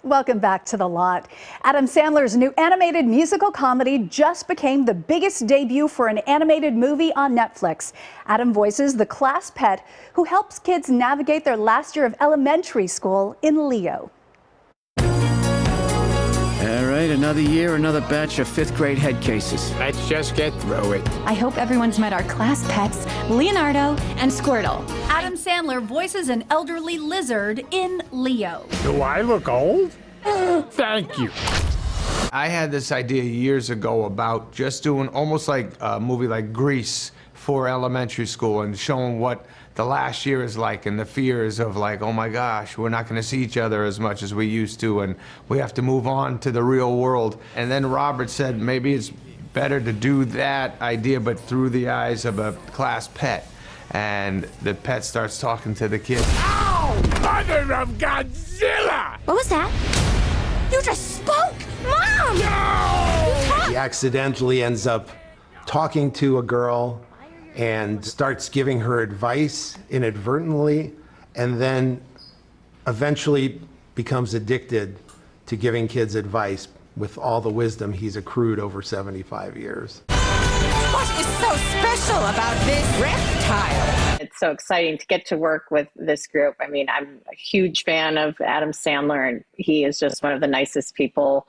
Welcome back to The Lot. Adam Sandler's new animated musical comedy just became the biggest debut for an animated movie on Netflix. Adam voices the class pet who helps kids navigate their last year of elementary school in Leo. All right, another year, another batch of fifth grade head cases. Let's just get through it. I hope everyone's met our class pets, Leonardo and Squirtle. Adam Sandler voices an elderly lizard in Leo. Do I look old? Thank you. I had this idea years ago about just doing almost like a movie like Grease for elementary school and showing what the last year is like and the fears of like, oh my gosh, we're not going to see each other as much as we used to and we have to move on to the real world. And then Robert said maybe it's better to do that idea but through the eyes of a class pet. And the pet starts talking to the kid. Ow! Mother of Godzilla! What was that? You just spoke! Mom! No! He accidentally ends up talking to a girl and starts giving her advice inadvertently, and then eventually becomes addicted to giving kids advice with all the wisdom he's accrued over 75 years. What is so special about this reptile? It's so exciting to get to work with this group. I mean, I'm a huge fan of Adam Sandler, and he is just one of the nicest people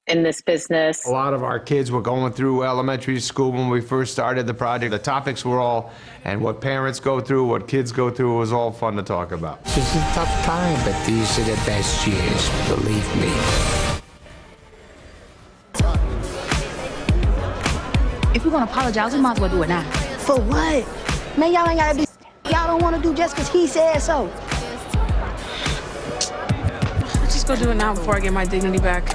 in this business. A lot of our kids were going through elementary school when we first started the project. The topics were all, and what parents go through, what kids go through, it was all fun to talk about. It's a tough time, but these are the best years, believe me. If we want to apologize, we might as well do it now. For what? Man, y'all ain't gotta be. Y'all don't want to do just because he said so. Let's just go do it now before I get my dignity back.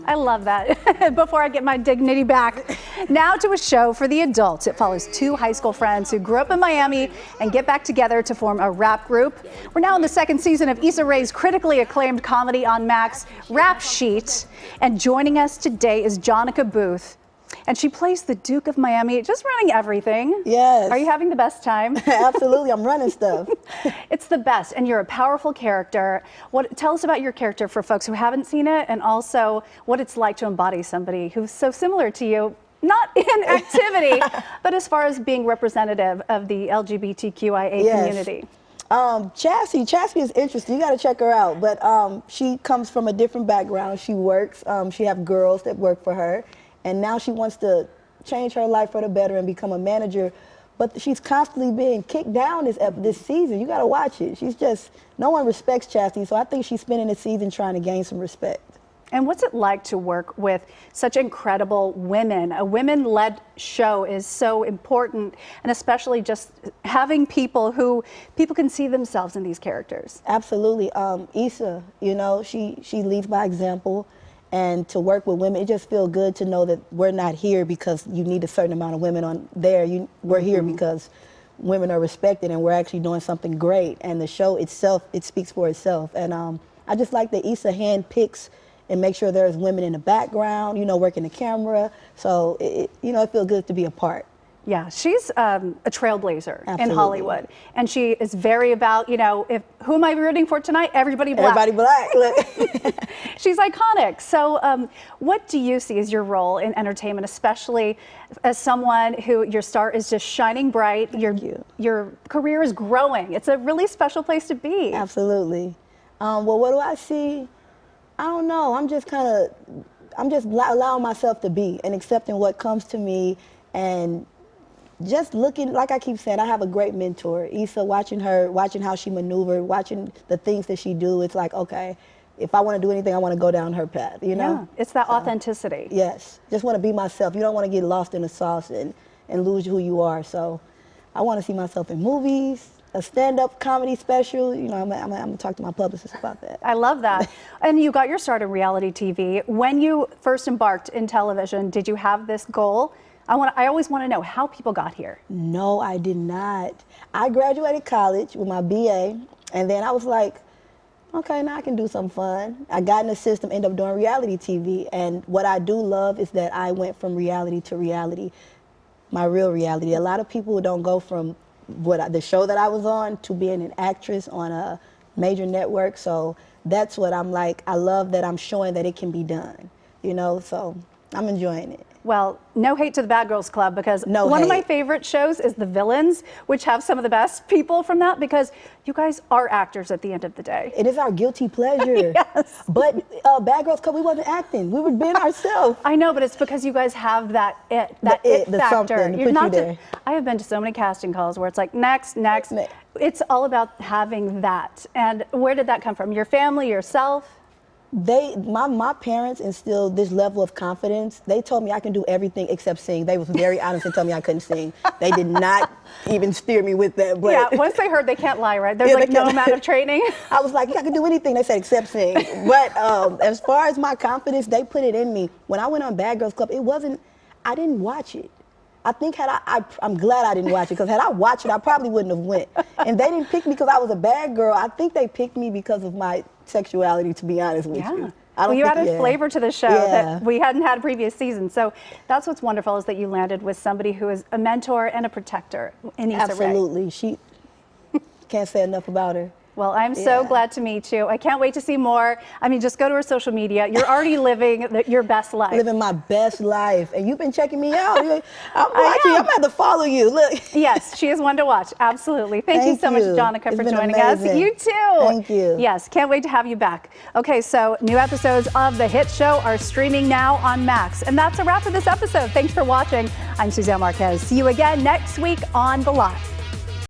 I love that. Before I get my dignity back. Now to a show for the adults. It follows two high school friends who grew up in Miami and get back together to form a rap group. We're now in the second season of Issa Rae's critically acclaimed comedy on Max, Rap Sheet. And joining us today is Jonica Booth. And she plays the Duke of Miami, just running everything. Yes. Are you having the best time? Absolutely, I'm running stuff. It's the best, and you're a powerful character. Tell us about your character for folks who haven't seen it, and also what it's like to embody somebody who's so similar to you, not in activity, but as far as being representative of the LGBTQIA community. Chassie is interesting. You got to check her out. But she comes from a different background. She works. She have girls that work for her. And now she wants to change her life for the better and become a manager. But she's constantly being kicked down this season. You got to watch it. She's just, no one respects Chassie. So I think she's spending this season trying to gain some respect. And what's it like to work with such incredible women? A women-led show is so important, and especially just having people can see themselves in these characters. Absolutely. Issa, you know, she leads by example. And to work with women, it just feels good to know that we're not here because you need a certain amount of women on there. We're here because women are respected and we're actually doing something great. And the show itself, it speaks for itself. And I just like that Issa handpicks and make sure there's women in the background, you know, working the camera. So, it feels good to be a part. Yeah, she's a trailblazer Absolutely. in Hollywood. And she is very about, who am I rooting for tonight? Everybody black. Everybody black, look. She's iconic. So what do you see as your role in entertainment, especially as someone who your star is just shining bright? Your career is growing. It's a really special place to be. Absolutely. Well, what do I see? I don't know. I'm just allowing myself to be and accepting what comes to me and just looking, like I keep saying, I have a great mentor. Issa, watching her, watching how she maneuvered, watching the things that she do, it's like, okay, if I want to do anything, I want to go down her path, you know? Yeah, it's that authenticity. Yes, just want to be myself. You don't want to get lost in the sauce and lose who you are. So I want to see myself in movies, a stand-up comedy special. You know, I'm going to talk to my publicist about that. I love that. And you got your start in reality TV. When you first embarked in television, did you have this goal? I always want to know how people got here. No, I did not. I graduated college with my BA, and then I was like, okay, now I can do something fun. I got in the system, ended up doing reality TV, and what I do love is that I went from reality to reality, my real reality. A lot of people don't go from the show that I was on to being an actress on a major network, so that's what I'm like. I love that I'm showing that it can be done, you know, so I'm enjoying it. Well, no hate to the Bad Girls Club, because one of my favorite shows is The Villains, which have some of the best people from that, because you guys are actors at the end of the day. It is our guilty pleasure. Yes. But Bad Girls Club, we wasn't acting. We were being ourselves. I know, but it's because you guys have that it factor. You're not there. I have been to so many casting calls where it's like, next. It's all about having that. And where did that come from? Your family, yourself? My parents instilled this level of confidence. They told me I can do everything except sing. They was very honest and told me I couldn't sing. They did not even steer me with that. But yeah, once they heard, they can't lie, right? There's like no amount of training. I was like, I can do anything. They said except sing. But as far as my confidence, they put it in me. When I went on Bad Girls Club, I didn't watch it. I think I'm glad I didn't watch it, because had I watched it, I probably wouldn't have went. And they didn't pick me because I was a bad girl. I think they picked me because of my sexuality, to be honest with you. Well, you added flavor to the show that we hadn't had previous seasons. So that's what's wonderful, is that you landed with somebody who is a mentor and a protector in Issa Rae. Absolutely. She can't say enough about her. Well, I'm so glad to meet you. I can't wait to see more. I mean, just go to her social media. You're already living your best life. Living my best life. And you've been checking me out. I'm watching. I'm going to follow you. Look. Yes, she is one to watch. Absolutely. Thank you so much, Jonica, for joining us. You too. Thank you. Yes, can't wait to have you back. Okay, so new episodes of the hit show are streaming now on Max. And that's a wrap for this episode. Thanks for watching. I'm Suzanne Marquez. See you again next week on The Lot.